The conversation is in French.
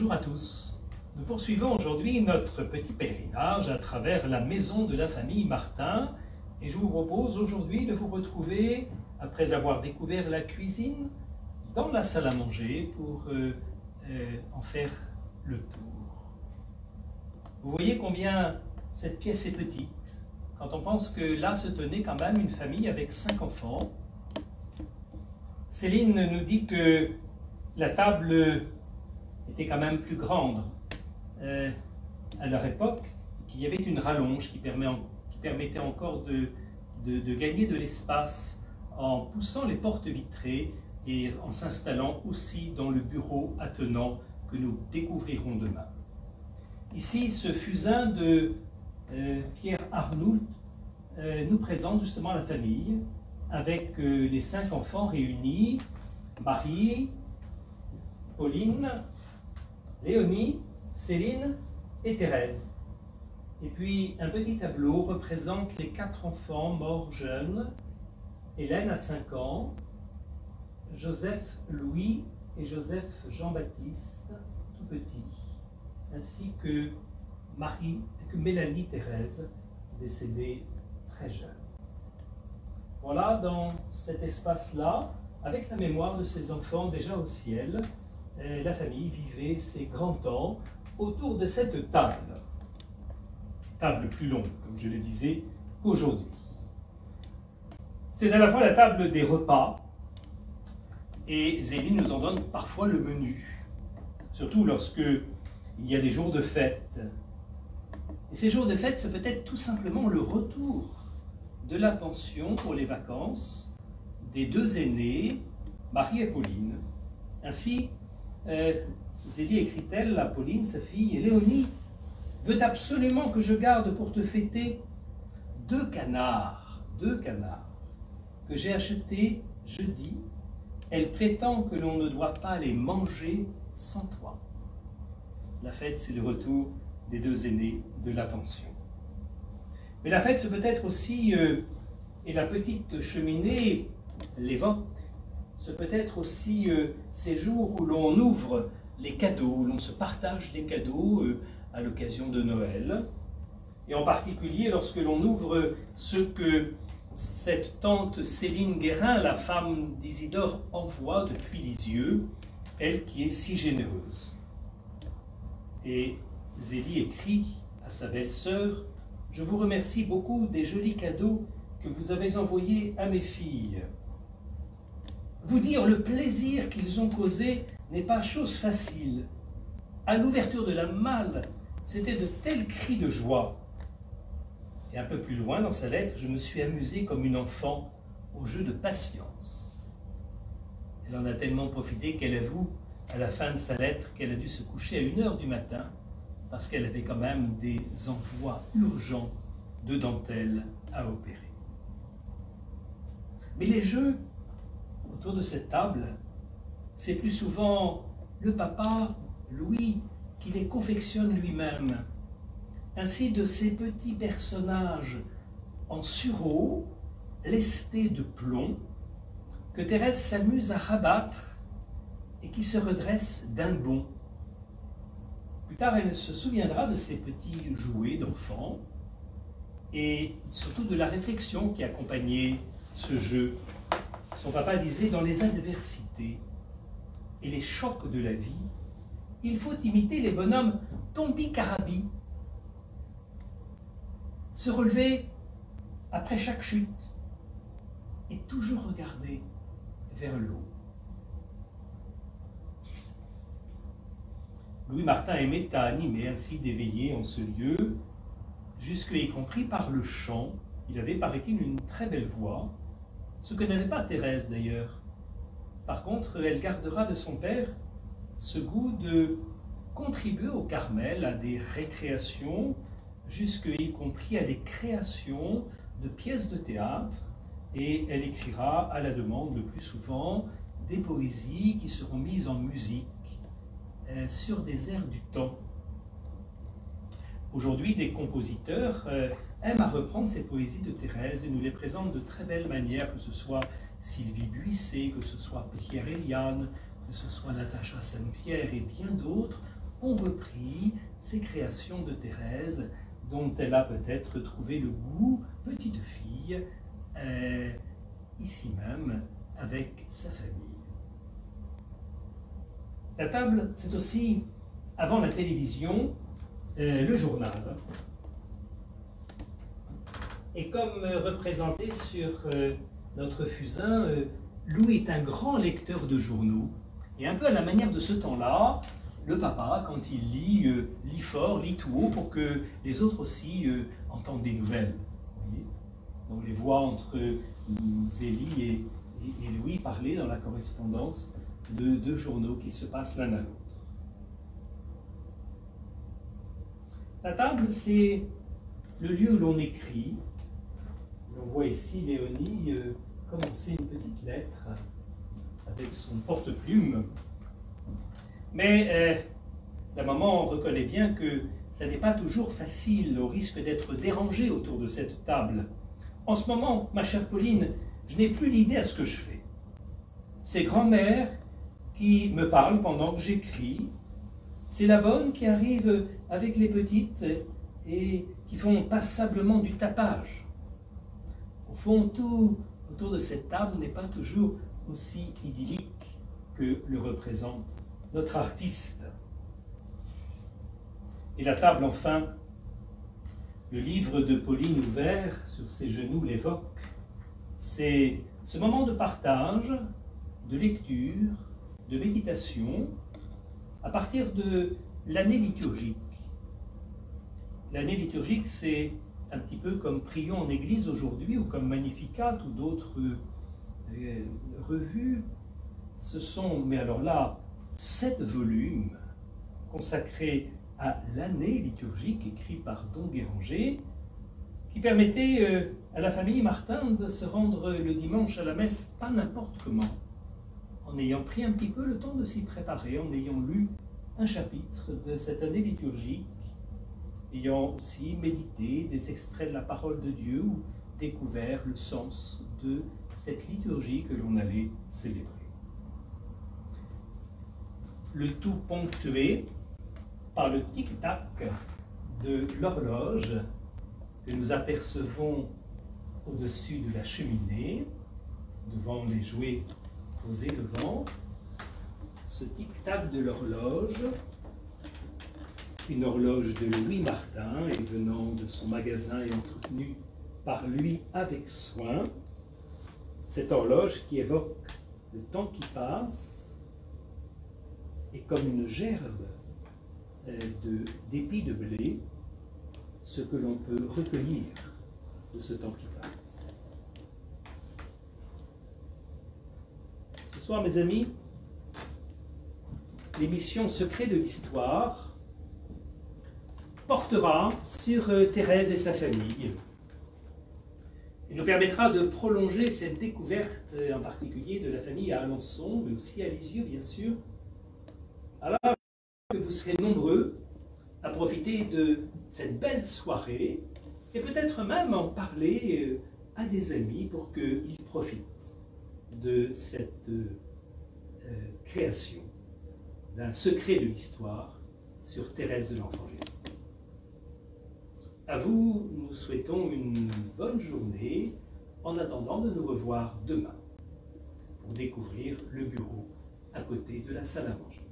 Bonjour à tous. Nous poursuivons aujourd'hui notre petit pèlerinage à travers la maison de la famille Martin et je vous propose aujourd'hui de vous retrouver, après avoir découvert la cuisine, dans la salle à manger pour en faire le tour. Vous voyez combien cette pièce est petite quand on pense que là se tenait quand même une famille avec 5 enfants. Céline nous dit que la table était quand même plus grande à leur époque, qu'il y avait une rallonge qui permettait encore de gagner de l'espace en poussant les portes vitrées et en s'installant aussi dans le bureau attenant que nous découvrirons demain. Ici, ce fusain de Pierre Arnoult nous présente justement la famille avec les 5 enfants réunis, Marie, Pauline, Léonie, Céline et Thérèse. Et puis un petit tableau représente les 4 enfants morts jeunes, Hélène à 5 ans, Joseph Louis et Joseph Jean-Baptiste tout petits, ainsi que Mélanie Thérèse, décédée très jeune. Voilà, dans cet espace-là, avec la mémoire de ces enfants déjà au ciel, la famille vivait ses grands temps autour de cette table. Table plus longue, comme je le disais, qu'aujourd'hui. C'est à la fois la table des repas, et Zélie nous en donne parfois le menu, surtout lorsque il y a des jours de fête. Et ces jours de fête, c'est peut-être tout simplement le retour de la pension pour les vacances des 2 aînés, Marie et Pauline. Ainsi, Zélie écrit-elle à Pauline, sa fille, et Léonie veut absolument que je garde pour te fêter 2 canards, que j'ai achetés jeudi. Elle prétend que l'on ne doit pas les manger sans toi. La fête, c'est le retour des 2 aînés de la pension. Mais la fête, c'est peut-être aussi, et la petite cheminée l'évoque, c'est peut-être aussi ces jours où l'on ouvre les cadeaux, où l'on se partage les cadeaux à l'occasion de Noël. Et en particulier lorsque l'on ouvre ce que cette tante Céline Guérin, la femme d'Isidore, envoie depuis Lisieux, elle qui est si généreuse. Et Zélie écrit à sa belle-sœur: « Je vous remercie beaucoup des jolis cadeaux que vous avez envoyés à mes filles. Vous dire le plaisir qu'ils ont causé n'est pas chose facile. À l'ouverture de la malle, c'était de tels cris de joie. » Et un peu plus loin dans sa lettre, « Je me suis amusée comme une enfant au jeu de patience. » Elle en a tellement profité qu'elle avoue à la fin de sa lettre qu'elle a dû se coucher à 1 h du matin parce qu'elle avait quand même des envois urgents de dentelle à opérer. Mais les jeux autour de cette table, c'est plus souvent le papa, Louis, qui les confectionne lui-même. Ainsi, de ces petits personnages en sureau, lestés de plomb, que Thérèse s'amuse à rabattre et qui se redressent d'un bond. Plus tard, elle se souviendra de ces petits jouets d'enfants et surtout de la réflexion qui accompagnait ce jeu. Son papa disait: « Dans les adversités et les chocs de la vie, il faut imiter les bonhommes Tombi-Carabi, se relever après chaque chute et toujours regarder vers le haut. » Louis Martin aimait à animer ainsi des veillées en ce lieu, jusque y compris par le chant. Il avait, paraît-il, une très belle voix, ce que n'avait pas Thérèse d'ailleurs. Par contre, elle gardera de son père ce goût de contribuer au Carmel à des récréations, jusque y compris à des créations de pièces de théâtre, et elle écrira à la demande le plus souvent des poésies qui seront mises en musique sur des airs du temps. Aujourd'hui, des compositeurs aiment à reprendre ces poésies de Thérèse et nous les présentent de très belle manière, que ce soit Sylvie Buissé, que ce soit Pierre Eliane, que ce soit Natacha Saint-Pierre et bien d'autres, ont repris ces créations de Thérèse, dont elle a peut-être trouvé le goût, petite fille, ici même, avec sa famille. La table, c'est aussi, avant la télévision, le journal. Et comme représenté sur notre fusain, Louis est un grand lecteur de journaux. Et un peu à la manière de ce temps-là, le papa, quand il lit, lit fort, lit tout haut pour que les autres aussi entendent des nouvelles. Vous voyez ? On les voit entre Zélie et Louis parler dans la correspondance de deux journaux qui se passent l'un à l'autre. La table, c'est le lieu où l'on écrit. On voit ici Léonie commencer une petite lettre avec son porte-plume. Mais la maman reconnaît bien que ça n'est pas toujours facile, au risque d'être dérangé autour de cette table. En ce moment, ma chère Pauline, je n'ai plus l'idée à ce que je fais. C'est grand-mère qui me parle pendant que j'écris. C'est la bonne qui arrive avec les petites et qui font passablement du tapage. Au fond, tout autour de cette table n'est pas toujours aussi idyllique que le représente notre artiste. Et la table, enfin, le livre de Pauline ouvert sur ses genoux l'évoque. C'est ce moment de partage, de lecture, de méditation, à partir de l'année liturgique. L'année liturgique, c'est un petit peu comme Prions en Église aujourd'hui, ou comme Magnificat, ou d'autres revues. Ce sont, mais alors là, 7 volumes consacrés à l'année liturgique, écrit par Don Guéranger, qui permettait à la famille Martin de se rendre le dimanche à la messe, pas n'importe comment, en ayant pris un petit peu le temps de s'y préparer, en ayant lu un chapitre de cette année liturgique, ayant aussi médité des extraits de la parole de Dieu ou découvert le sens de cette liturgie que l'on allait célébrer. Le tout ponctué par le tic-tac de l'horloge que nous apercevons au-dessus de la cheminée, devant les jouets posés devant. Ce tic-tac de l'horloge, une horloge de Louis Martin et venant de son magasin et entretenue par lui avec soin. Cette horloge qui évoque le temps qui passe et comme une gerbe d'épis de blé, ce que l'on peut recueillir de ce temps qui passe. Ce soir, mes amis, l'émission Secret de l'Histoire portera sur Thérèse et sa famille. Il nous permettra de prolonger cette découverte, en particulier de la famille à Alençon, mais aussi à Lisieux, bien sûr, alors que vous serez nombreux à profiter de cette belle soirée et peut-être même en parler à des amis pour qu'ils profitent de cette création d'un secret de l'histoire sur Thérèse de l'Enfant Jésus. À vous, nous souhaitons une bonne journée en attendant de nous revoir demain pour découvrir le bureau à côté de la salle à manger.